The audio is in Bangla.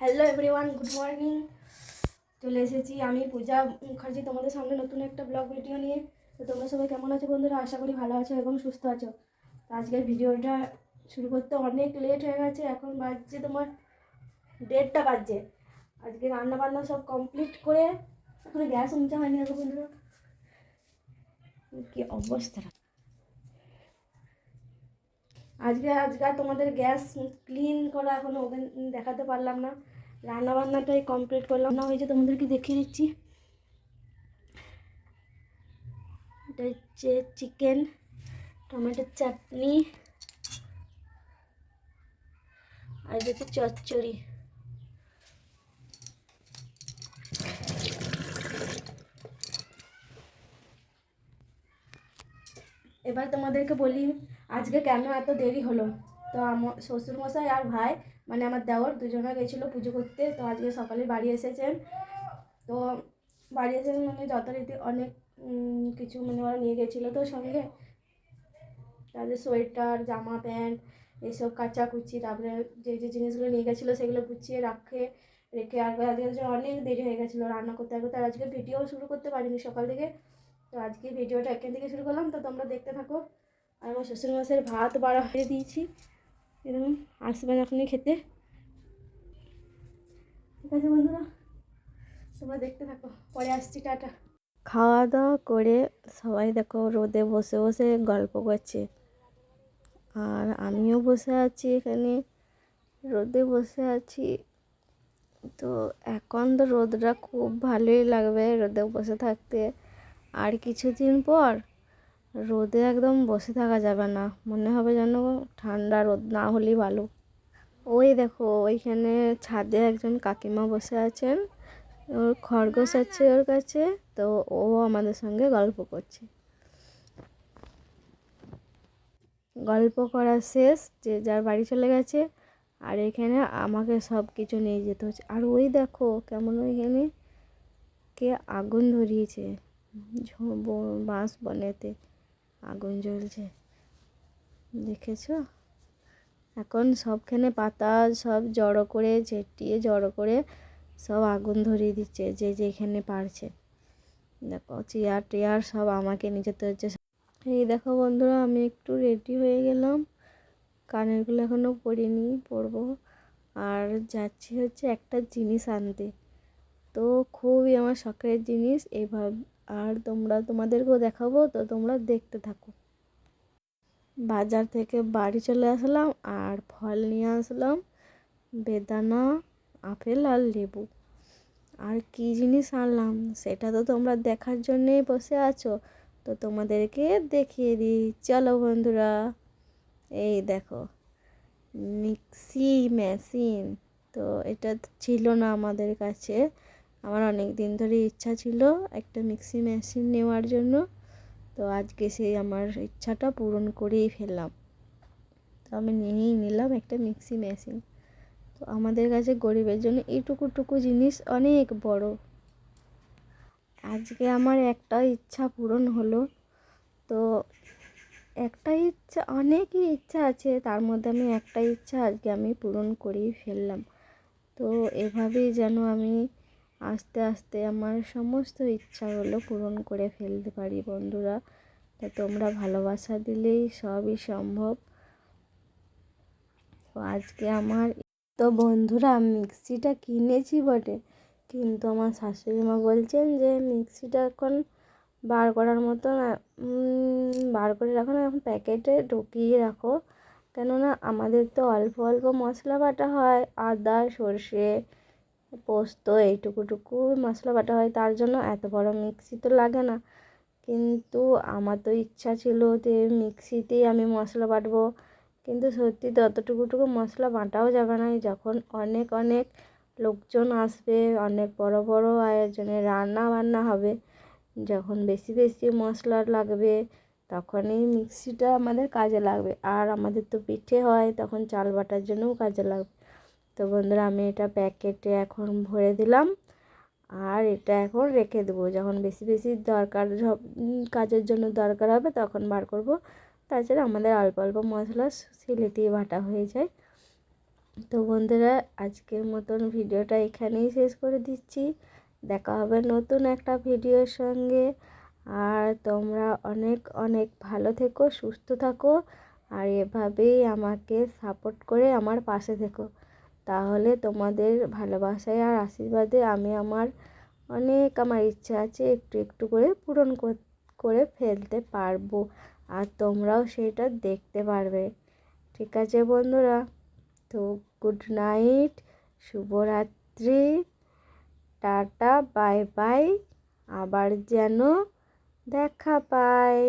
Hello everyone, good morning. চলে এসেছি আমি পূজা মুখার্জি তোমাদের সামনে নতুন একটা ব্লগ ভিডিও নিয়ে। তো তোমরা সবাই কেমন আছো বন্ধুরা? আশা করি ভালো আছো এবং সুস্থ আছো। তো আজকের ভিডিওটা শুরু করতে অনেক লেট হয়ে গেছে। এখন বাজছে তোমার 1:30 বাজছে। আজকে রান্না বান্না সব কমপ্লিট করে এখন গ্যাস মুছা হয়নি। এখন বন্ধুরা কি অবস্থা! আজকে তোমাদের গ্যাস ক্লিন করা এখনো ওভেন দেখাতে পারলাম না। রান্না বান্নাটাই কমপ্লিট করলাম না হয়েছে, তোমাদেরকে দেখিয়ে দিচ্ছি। এটা হচ্ছে চিকেন, টমেটোর চাটনি, আর এটা হচ্ছে চচ্চড়ি। এবার তোমাদেরকে বলি আজকে কেন এত দেরি হলো। তো আমার শ্বশুরমশাই আর ভাই মানে আমার দেওর দুজনে গেছিলো পুজো করতে। তো আজকে সকালে বাড়ি এসেছেন। তো বাড়ি এসে মানে যথারীতি অনেক কিছু মানে ওরা নিয়ে গেছিলো। তো সঙ্গে তাদের সোয়েটার, জামা প্যান্ট এইসব কাচাকুচি, তারপরে যে যে জিনিসগুলো নিয়ে গেছিলো সেগুলো গুছিয়ে রেখে আর আজকে অনেক দেরি হয়ে গেছিলো রান্না করতে করতে। আর আজকে ভিডিও শুরু করতে পারিনি সকাল থেকে। তো আজকে ভিডিওটা এখান থেকে শুরু করলাম। তো তোমরা দেখতে থাকো। আর আমার শ্বশুরমশাইয়ের ভাত বাড়া হয়ে দিয়েছি, এরকম আসবেন এখনই খেতে। ঠিক আছে বন্ধুরা, তোমরা দেখতে থাকো, পরে আসছি, টাটা। খাওয়া দাওয়া করে সবাই দেখো রোদে বসে বসে গল্প করছে, আর আমিও বসে আছি এখানে রোদে বসে আছি। তো এখন তো রোদটা খুব ভালোই লাগবে রোদে বসে থাকতে। আর কিছুদিন পর রোদে একদম বসে থাকা যাবে না, মনে হবে যেন ঠান্ডা রোদ না হলেই ভালো। ওই দেখো ওইখানে ছাদে একজন কাকিমা বসে আছেন, ওর খরগোশ আছে ওর কাছে। তো ও আমাদের সঙ্গে গল্প করছে। গল্প করা শেষ, যে যার বাড়ি চলে গেছে। আর এখানে আমাকে সব কিছু নিয়ে যেতে হচ্ছে। আর ওই দেখো কেমন ওইখানে কে আগুন ধরিয়েছে, বাঁশ বনেতে আগুন জ্বলছে, দেখেছো? এখন সবখানে পাতা সব জড়ো করে ঝেঁটিয়ে জড়ো করে সব আগুন ধরিয়ে দিচ্ছে যে যেখানে পারছে। দেখো চেয়ার টেয়ার সব আমাকে নিয়ে যেতে হচ্ছে। এই দেখো বন্ধুরা, আমি একটু রেডি হয়ে গেলাম, কানেরগুলো এখনও পরিনি, পরবো। আর যাচ্ছি হচ্ছে একটা জিনিস আনতে। তো খুবই আমার শখের জিনিস এইভাবে। আর তোমাদেরকেও দেখাবো, তো তোমরা দেখতে থাকো। বাজার থেকে বাড়ি চলে আসলাম আর ফল নিয়ে আসলাম, বেদানা, আপেল আর লেবু। আর কি জিনিস আনলাম সেটা তো তোমরা দেখার জন্যেই বসে আছো। তো তোমাদেরকে দেখিয়ে দিই, চলো বন্ধুরা। এই দেখো মিক্সি মেশিন। তো এটা ছিল না আমাদের কাছে। আমার অনেক দিন ধরে ইচ্ছা ছিল একটা মিক্সি মেশিন নেওয়ার জন্য। তো আজকে সেই আমার ইচ্ছাটা পূরণ করেই ফেললাম। তো আমি নিয়েই নিলাম একটা মিক্সি মেশিন। তো আমাদের কাছে গরিবের জন্য এইটুকু জিনিস অনেক বড়। আজকে আমার একটা ইচ্ছা পূরণ হলো। তো একটা ইচ্ছা, অনেকই ইচ্ছা আছে, তার মধ্যে আমি একটা ইচ্ছা আজকে আমি পূরণ করেই ফেললাম। তো এভাবেই যেন আমি আস্তে আস্তে আমার সমস্ত ইচ্ছাগুলো পূরণ করে ফেলতে পারি বন্ধুরা। তো তোমরা ভালোবাসা দিলেই সবই সম্ভব। তো আজকে আমার তো বন্ধুরা মিক্সিটা কিনেছি বটে, কিন্তু আমার শাশুড়ি মা বলছেন যে মিক্সিটা এখন বার করার মতো না, বার করে রাখো না, এখন প্যাকেটে ঢুকিয়ে রাখো। কেননা আমাদের তো অল্প অল্প মশলা বাটা হয়, আদা সর্ষে পোস্ত এইটুকু মশলা বাটা হয়, তার জন্য এত বড় মিক্সি তো লাগে না। কিন্তু আমার তো ইচ্ছা ছিল যে মিক্সিতেই আমি মশলা বাটবো। কিন্তু সত্যি তো অতটুকু মশলা বাটাও যাবে না, যখন অনেক অনেক লোকজন আসবে, অনেক বড় বড় আয়োজনে রান্না বান্না হবে, যখন বেশি বেশি মশলা লাগবে তখনই মিক্সিটা আমাদের কাজে লাগবে। আর আমাদের তো পিঠে হয়, তখন চাল বাটার জন্যও কাজে লাগবে। তো বন্ধুরা আমি এটা প্যাকেটে এখন ভরে দিলাম, আর এটা এখন রেখে দেবো। যখন বেশি বেশি দরকার কাজের জন্য দরকার হবে তখন বার করব। তাছাড়া আমাদের অল্প অল্প মশলা শিলেতেই বাটা হয়ে যায়। তো বন্ধুরা, আজকের মতন ভিডিওটা এখানেই শেষ করে দিচ্ছি। দেখা হবে নতুন একটা ভিডিওর সঙ্গে। আর তোমরা অনেক অনেক ভালো থেকো, সুস্থ থাকো, আর এভাবেই আমাকে সাপোর্ট করে আমার পাশে থেকো। তাহলে তোমাদের ভালোবাসায় আর আশীর্বাদে আমি আমার ইচ্ছা আছে একটু একটু করে পূরণ করে ফেলতে পারবো, আর তোমরাও সেটা দেখতে পারবে। ঠিক আছে বন্ধুরা, তো গুড নাইট, শুভরাত্রি, টাটা, বাই বাই। আবার যেন দেখা পাই।